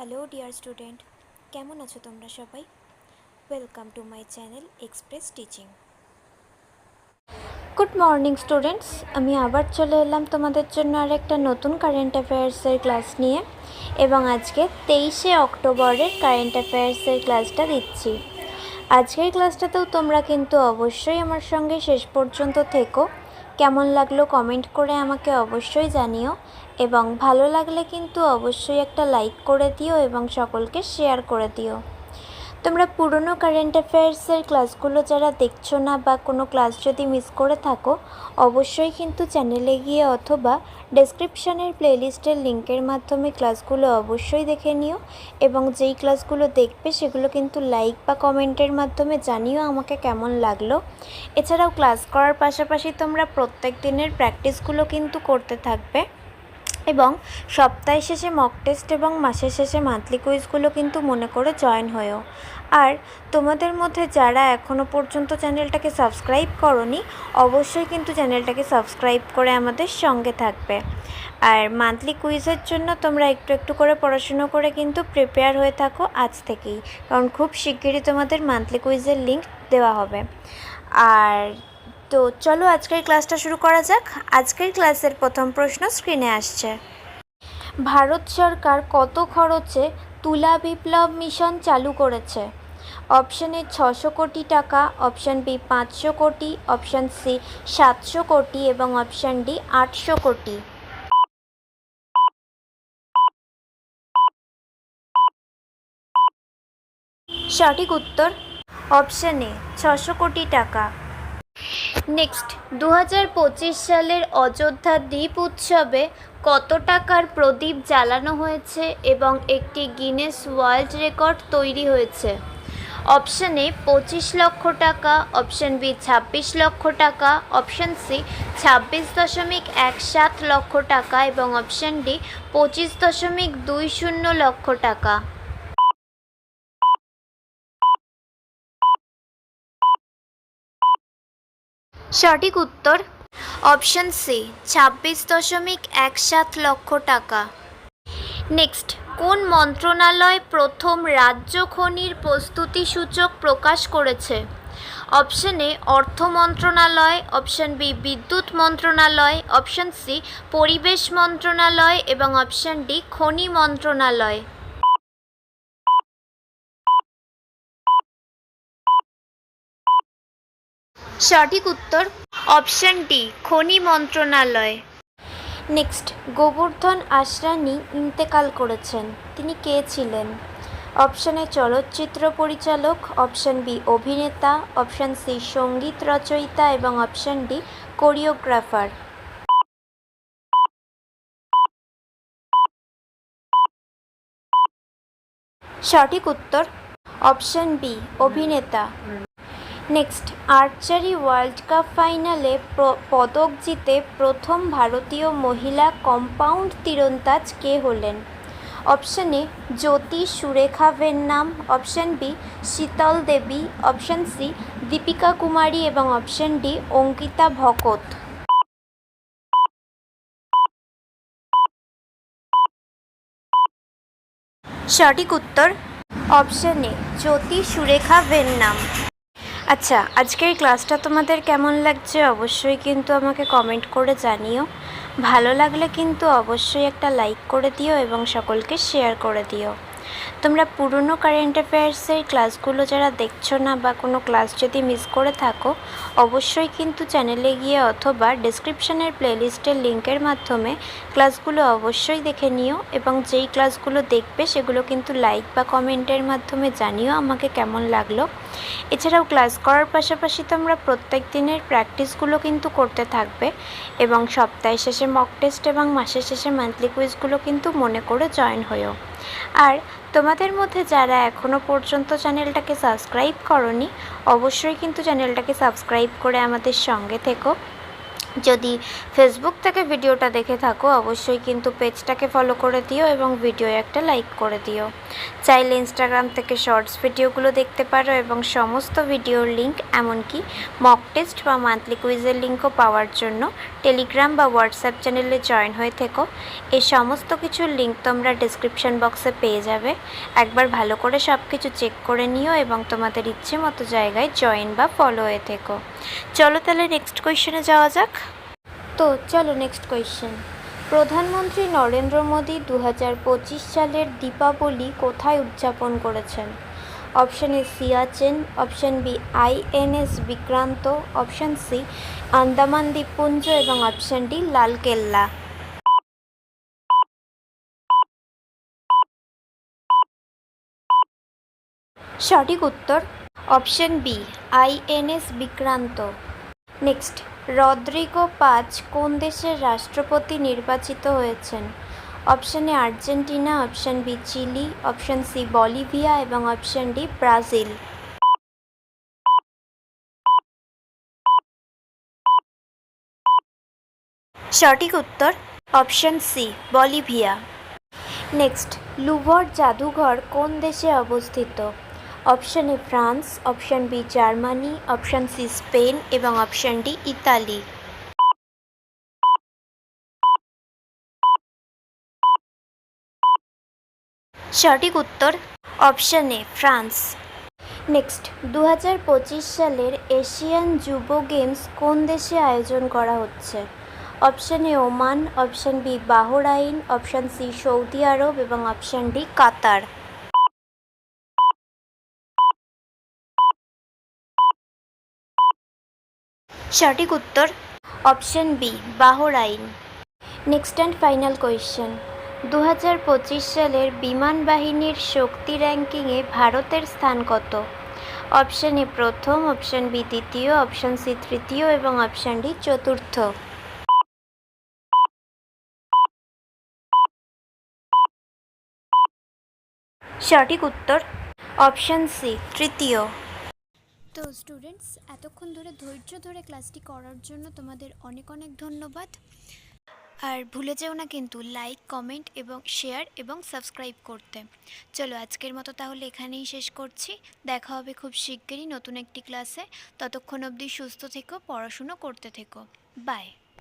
Hello dear student, কেমন আছো তোমরা সবাই? Welcome to my channel express teaching. Good morning students, আমি আবার চলে এলাম তোমাদের জন্য আরেকটা নতুন কারেন্ট অ্যাফেয়ার্সের ক্লাস নিয়ে, এবং আজকে 23শে অক্টোবরের কারেন্ট অ্যাফেয়ার্সের ক্লাসটা দিচ্ছি। আজকের ক্লাসটাতেও তোমরা কিন্তু অবশ্যই আমার সঙ্গে শেষ পর্যন্ত থেকো। কেমন লাগলো কমেন্ট করে আমাকে অবশ্যই জানিও, এবং ভালো লাগলে কিন্তু অবশ্যই একটা লাইক করে দিও এবং সকলকে শেয়ার করে দিও। তোমরা পুরনো কারেন্ট অ্যাফেয়ার্সের ক্লাসগুলো যারা দেখছো না বা কোনো ক্লাস যদি মিস করে থাকো, অবশ্যই কিন্তু চ্যানেলে গিয়ে অথবা ডেসক্রিপশানের প্লেলিস্টের লিঙ্কের মাধ্যমে ক্লাসগুলো অবশ্যই দেখে নিও, এবং যেই ক্লাসগুলো দেখবে সেগুলো কিন্তু লাইক বা কমেন্টের মাধ্যমে জানিও আমাকে কেমন লাগলো। এছাড়াও ক্লাস করার পাশাপাশি তোমরা প্রত্যেক দিনের প্র্যাকটিসগুলো কিন্তু করতে থাকবে, এবং সপ্তাহের শেষে মক টেস্ট এবং মাসের শেষে মান্থলি কুইজগুলো কিন্তু মনে করে জয়েন হয়েও। আর তোমাদের মধ্যে যারা এখনও পর্যন্ত চ্যানেলটাকে সাবস্ক্রাইব করোনি, অবশ্যই কিন্তু চ্যানেলটাকে সাবস্ক্রাইব করে আমাদের সঙ্গে থাকবে। আর মান্থলি কুইজের জন্য তোমরা একটু একটু করে পড়াশুনো করে কিন্তু প্রিপেয়ার হয়ে থাকো আজ থেকেই, কারণ খুব শিগগিরই তোমাদের মান্থলি কুইজের লিঙ্ক দেওয়া হবে। আর তো চলো আজকের ক্লাসটা শুরু করা যাক। আজকের ক্লাসের প্রথম প্রশ্ন স্ক্রিনে আসছে। ভারত সরকার কত খরচে তুলা বিপ্লব মিশন চালু করেছে? অপশান এ 600 কোটি টাকা, অপশান বি 500 কোটি, অপশান সি 700 কোটি এবং অপশান ডি 800 কোটি। সঠিক উত্তর অপশান এ 600 কোটি টাকা। নেক্সট, 2025 সালের অযোধ্যা দ্বীপ উৎসবে কত টাকার প্রদীপ জ্বালানো হয়েছে এবং একটি গিনেস ওয়ার্ল্ড রেকর্ড তৈরি হয়েছে? অপশান এ 25 লক্ষ টাকা, অপশান বি 26 লক্ষ টাকা, অপশান সি 26.17 লক্ষ টাকা এবং অপশান ডি 25.20 লক্ষ টাকা। সঠিক উত্তর অপশান সি 26.17 লক্ষ টাকা। নেক্সট, কোন মন্ত্রণালয় প্রথম রাজ্য খনির প্রস্তুতি সূচক প্রকাশ করেছে? অপশান এ অর্থ মন্ত্রণালয়, অপশান বি বিদ্যুৎ মন্ত্রণালয়, অপশান সি পরিবেশ মন্ত্রণালয় এবং অপশান ডি খনি মন্ত্রণালয়। সঠিক উত্তর অপশান ডি খনি মন্ত্রণালয়। নেক্সট, গোবর্ধন আসরানি ইন্তেকাল করেছেন, তিনি কে ছিলেন? অপশান এ চলচ্চিত্র পরিচালক, অপশান বি অভিনেতা, অপশান সি সঙ্গীত রচয়িতা এবং অপশান ডি কোরিওগ্রাফার। সঠিক উত্তর অপশান বি অভিনেতা। নেক্সট, আর্চারি ওয়ার্ল্ড কাপ ফাইনালে পদক জিতে প্রথম ভারতীয় মহিলা কম্পাউন্ড তীরন্দাজ কে হলেন? Option A Jyothi Surekha Vennam, option B Sheetal Devi, option C Deepika Kumari এবং অপশান ডি অঙ্কিতা ভকত। সঠিক উত্তর অপশান এ জ্যোতি সুরেখা ভেন্নাম। আচ্ছা, আজকের ক্লাসটা তোমাদের কেমন লাগছে অবশ্যই কিন্তু আমাকে কমেন্ট করে জানিও। ভালো লাগলে কিন্তু অবশ্যই একটা লাইক করে দিও এবং সকলকে শেয়ার করে দিও। তোমরা পুরনো কারেন্ট অ্যাফেয়ার্সের ক্লাসগুলো যারা দেখছো না বা কোনো ক্লাস যদি মিস করে থাকো, অবশ্যই কিন্তু চ্যানেলে গিয়ে অথবা ডেসক্রিপশানের প্লেলিস্টের লিঙ্কের মাধ্যমে ক্লাসগুলো অবশ্যই দেখে নিও, এবং যেই ক্লাসগুলো দেখবে সেগুলো কিন্তু লাইক বা কমেন্টের মাধ্যমে জানিও আমাকে কেমন লাগলো। এছাড়াও ক্লাস করার পাশাপাশি তোমরা প্রত্যেক দিনের প্র্যাকটিসগুলো কিন্তু করতে থাকবে, এবং সপ্তাহের শেষে মক টেস্ট এবং মাসের শেষে মান্থলি কুইজগুলো কিন্তু মনে করে জয়েন হয়েও। আর তোমাদের মধ্যে যারা এখনও পর্যন্ত চ্যানেলটাকে সাবস্ক্রাইব করোনি, অবশ্যই কিন্তু চ্যানেলটাকে সাবস্ক্রাইব করে আমাদের সঙ্গে থেকো, যদি ফেসবুক থেকে ভিডিওটা দেখে থাকো অবশ্যই কিন্তু পেজটাকে ফলো করে দিও এবং ভিডিও একটা লাইক করে দিও। চাইলে ইনস্টাগ্রাম থেকে শর্টস ভিডিওগুলো দেখতে পারো এবং সমস্ত ভিডিওর লিঙ্ক এমনকি মক টেস্ট বা মান্থলি কুইজের লিঙ্কও পাওয়ার জন্য টেলিগ্রাম বা হোয়াটসঅ্যাপ চ্যানেলে জয়েন হয়ে থেকো। এই সমস্ত কিছুর লিঙ্ক তোমরা ডিসক্রিপশন বক্সে পেয়ে যাবে। একবার ভালো করে সব কিছু চেক করে নিও এবং তোমাদের ইচ্ছে মতো জায়গায় জয়েন বা ফলো হয়ে থেকো। চলো তাহলে নেক্সট কোয়েশ্চেনে যাওয়া যাক। তো চলো নেক্সট কোয়েশ্চেন। প্রধানমন্ত্রী নরেন্দ্র মোদী 2025 সালের দীপাবলি কোথায় উদযাপন করেছেন? Option A Siachen, option B INS Vikrant, option C Andaman দ্বীপপুঞ্জ এবং অপশান ডি লালকেল্লা। সঠিক উত্তর option B INS Vikrant. Next, Rodrigo Paz কোন দেশের রাষ্ট্রপতি নির্বাচিত হয়েছেন? Option A Argentina, option B Chile, option C Bolivia এবং অপশান ডি ব্রাজিল। সঠিক উত্তর option C Bolivia. Next, Louvre জাদুঘর কোন দেশে অবস্থিত? Option A France, option B Germany, option C Spain এবং অপশান ডি ইতালি। সঠিক উত্তর অপশান এ ফ্রান্স। নেক্সট, 2025 সালের এশিয়ান যুব গেমস কোন দেশে আয়োজন করা হচ্ছে? Option A Oman, option B Bahrain, option C Saudi Arab এবং অপশান ডি কাতার। সঠিক উত্তর option B Bahrain. Next and final question. 2025 সালের বিমান বাহিনীর শক্তি র্যাঙ্কিংয়ে ভারতের স্থান কত? অপশান এ প্রথম, অপশান বি দ্বিতীয়, অপশান সি তৃতীয় এবং অপশান ডি চতুর্থ। সঠিক উত্তর অপশান সি তৃতীয়। তো স্টুডেন্টস, এতক্ষণ ধরে ধৈর্য ধরে ক্লাসটি করার জন্য তোমাদের অনেক অনেক ধন্যবাদ। আর ভুলে যেও না কিন্তু লাইক, কমেন্ট এবং শেয়ার এবং সাবস্ক্রাইব করতে। চলো আজকের মতো তাহলে এখানেই শেষ করছি। দেখা হবে খুব শিগগিরই নতুন একটি ক্লাসে। ততক্ষণ অবধি সুস্থ থেকো, পড়াশুনো করতে থেকো। বাই।